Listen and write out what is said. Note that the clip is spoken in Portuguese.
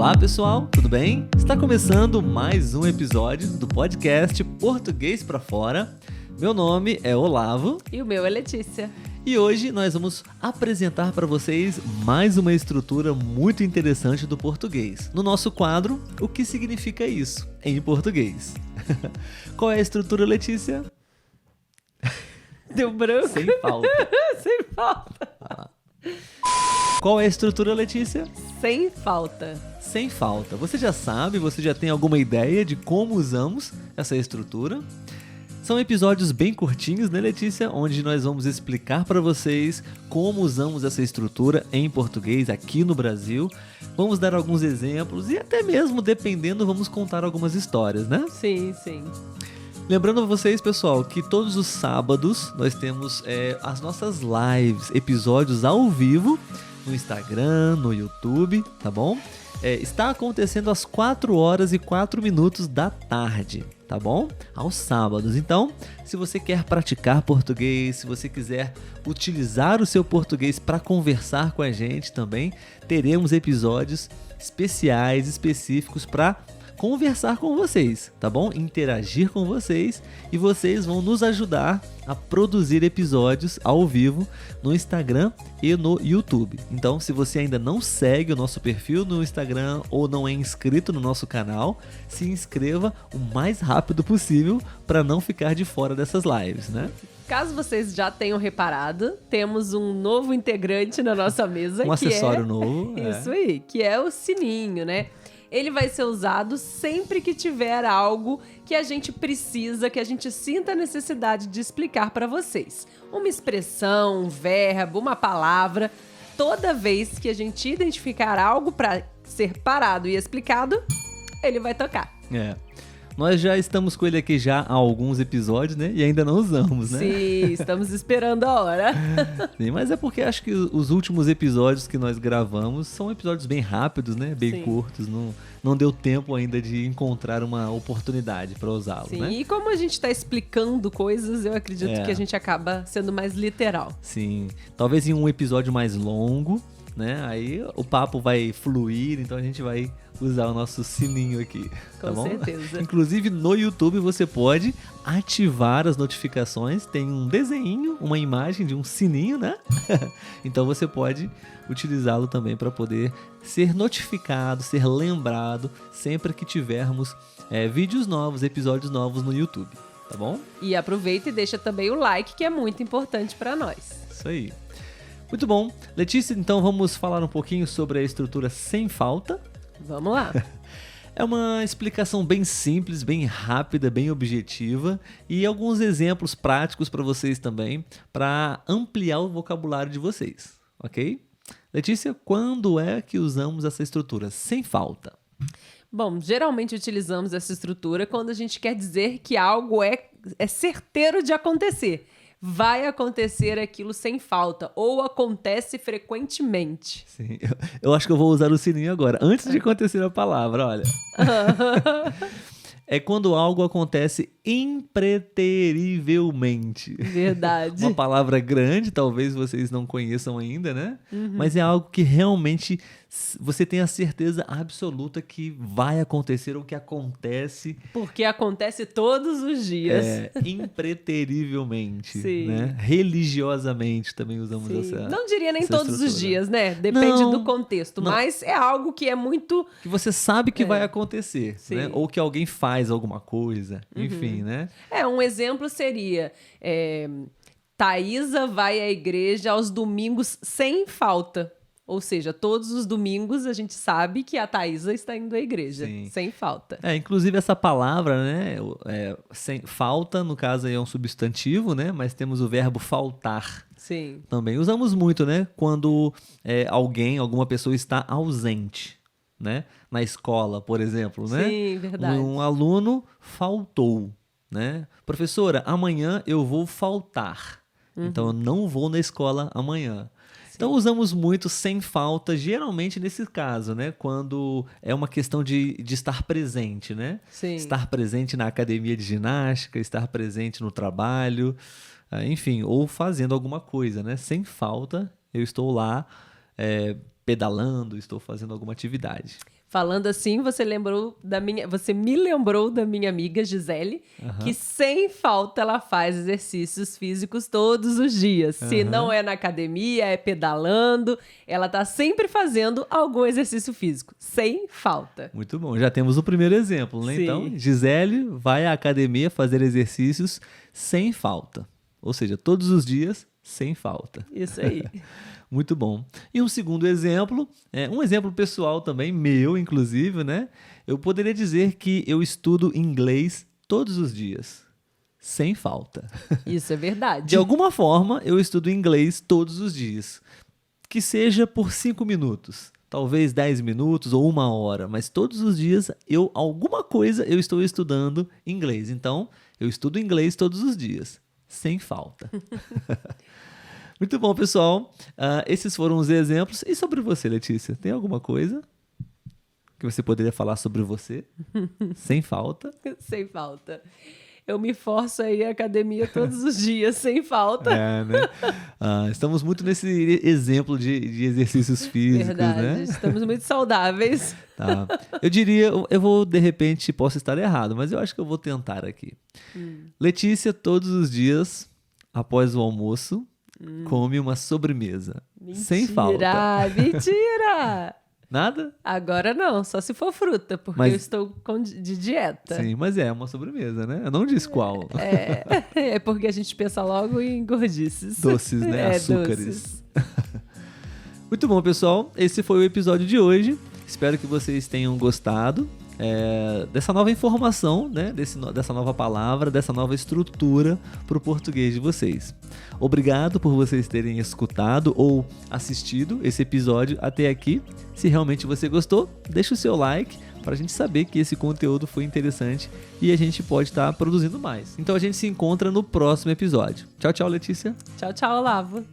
Olá pessoal, tudo bem? Está começando mais um episódio do podcast Português pra Fora. Meu nome é Olavo. E o meu é Letícia. E hoje nós vamos apresentar para vocês mais uma estrutura muito interessante do português. No nosso quadro, o que significa isso em português? Qual é a estrutura, Letícia? Deu branco? Sem falta. Sem falta. Qual é a estrutura, Letícia? Sem falta. Sem falta. Você já sabe, você já tem alguma ideia de como usamos essa estrutura? São episódios bem curtinhos, né, Letícia? Onde nós vamos explicar para vocês como usamos essa estrutura em português aqui no Brasil. Vamos dar alguns exemplos e até mesmo, dependendo, vamos contar algumas histórias, né? Sim, sim. Lembrando a vocês, pessoal, que todos os sábados nós temos as nossas lives, episódios ao vivo no Instagram, no YouTube, tá bom? Está acontecendo às 4h04 da tarde, tá bom? Aos sábados. Então, se você quer praticar português, se você quiser utilizar o seu português para conversar com a gente também, teremos episódios especiais, específicos para conversar com vocês, tá bom? Interagir com vocês e vocês vão nos ajudar a produzir episódios ao vivo no Instagram e no YouTube. Então, se você ainda não segue o nosso perfil no Instagram ou não é inscrito no nosso canal, se inscreva o mais rápido possível para não ficar de fora dessas lives, né? Caso vocês já tenham reparado, temos um novo integrante na nossa mesa. Um acessório novo. Isso aí, que é o sininho, né? Ele vai ser usado sempre que tiver algo que a gente precisa, que a gente sinta a necessidade de explicar para vocês. Uma expressão, um verbo, uma palavra. Toda vez que a gente identificar algo para ser parado e explicado, ele vai tocar. Nós já estamos com ele aqui já há alguns episódios, né? E ainda não usamos, né? Sim, estamos esperando a hora. Sim, mas é porque acho que os últimos episódios que nós gravamos são episódios bem rápidos, né? Bem curtos. Não deu tempo ainda de encontrar uma oportunidade para usá-lo, Sim, né? e como a gente está explicando coisas, eu acredito que a gente acaba sendo mais literal. Sim, talvez em um episódio mais longo, né? Aí o papo vai fluir, então a gente vai usar o nosso sininho aqui, tá bom? Com certeza. Inclusive no YouTube você pode ativar as notificações, tem um desenho, uma imagem de um sininho, né? Então você pode utilizá-lo também para poder ser notificado, ser lembrado sempre que tivermos vídeos novos, episódios novos no YouTube, tá bom? E aproveita e deixa também o like, que é muito importante para nós. Isso aí. Muito bom. Letícia, então vamos falar um pouquinho sobre a estrutura sem falta. Vamos lá. É uma explicação bem simples, bem rápida, bem objetiva e alguns exemplos práticos para vocês também, para ampliar o vocabulário de vocês, ok? Letícia, quando é que usamos essa estrutura sem falta? Bom, geralmente utilizamos essa estrutura quando a gente quer dizer que algo é certeiro de acontecer. Vai acontecer aquilo sem falta, ou acontece frequentemente. Sim, eu acho que eu vou usar o sininho agora, antes de acontecer a palavra, olha. É quando algo acontece impreterivelmente. Verdade. Uma palavra grande, talvez vocês não conheçam ainda, né? Mas é algo que realmente você tem a certeza absoluta que vai acontecer ou que acontece. Porque acontece todos os dias. Impreterivelmente. Sim. Né? Religiosamente também usamos essa. Não diria nem essa todos estrutura. os dias, né? Depende Não, do contexto. não. Mas é algo que é muito... Que você sabe que vai acontecer, Sim. né? Ou que alguém faz alguma coisa, enfim, né? Um exemplo seria... Thaisa vai à igreja aos domingos sem falta. Ou seja, todos os domingos a gente sabe que a Thaisa está indo à igreja, Sim. sem falta. Inclusive essa palavra, né? Sem falta, no caso aí é um substantivo, né? Mas temos o verbo faltar. Sim. Também usamos muito, né? Quando alguma pessoa está ausente, né? Na escola, por exemplo, né? Sim, verdade. Um aluno faltou, né? Professora, amanhã eu vou faltar. Então eu não vou na escola amanhã. Então usamos muito sem falta, geralmente nesse caso, né? Quando é uma questão de estar presente, né? Sim. Estar presente na academia de ginástica, estar presente no trabalho, enfim, ou fazendo alguma coisa, né? Sem falta, eu estou lá pedalando, estou fazendo alguma atividade. Falando assim, você me lembrou da minha amiga Gisele, que sem falta ela faz exercícios físicos todos os dias. Se não é na academia, é pedalando, ela tá sempre fazendo algum exercício físico, sem falta. Muito bom, já temos o primeiro exemplo, né? Sim. Então, Gisele vai à academia fazer exercícios sem falta. Ou seja, todos os dias, sem falta. Isso aí. Muito bom. E um segundo exemplo, um exemplo pessoal também, meu inclusive, né? Eu poderia dizer que eu estudo inglês todos os dias, sem falta. Isso é verdade. De alguma forma, eu estudo inglês todos os dias. Que seja por 5 minutos, talvez 10 minutos ou 1 hora, mas todos os dias alguma coisa eu estou estudando inglês. Então, eu estudo inglês todos os dias, sem falta. Muito bom, pessoal. Esses foram os exemplos. E sobre você, Letícia? Tem alguma coisa que você poderia falar sobre você? Sem falta? Sem falta. Eu me forço a ir à academia todos os dias, sem falta. Né? Estamos muito nesse exemplo de exercícios físicos, Verdade, né? estamos muito saudáveis. Tá. Eu diria, de repente, posso estar errado, mas eu acho que eu vou tentar aqui. Letícia, todos os dias, após o almoço, come uma sobremesa. Mentira, sem falta. Mentira! Nada? Agora não, só se for fruta, porque eu estou de dieta. Sim, mas é uma sobremesa, né? Eu não disse qual. É porque a gente pensa logo em gordices. Doces, né? Açúcares. Doces. Muito bom, pessoal. Esse foi o episódio de hoje. Espero que vocês tenham gostado dessa nova informação, né? Dessa nova palavra, dessa nova estrutura para o português de vocês. Obrigado por vocês terem escutado ou assistido esse episódio até aqui. Se realmente você gostou, deixa o seu like para a gente saber que esse conteúdo foi interessante e a gente pode estar produzindo mais. Então a gente se encontra no próximo episódio. Tchau, tchau, Letícia. Tchau, tchau, Olavo.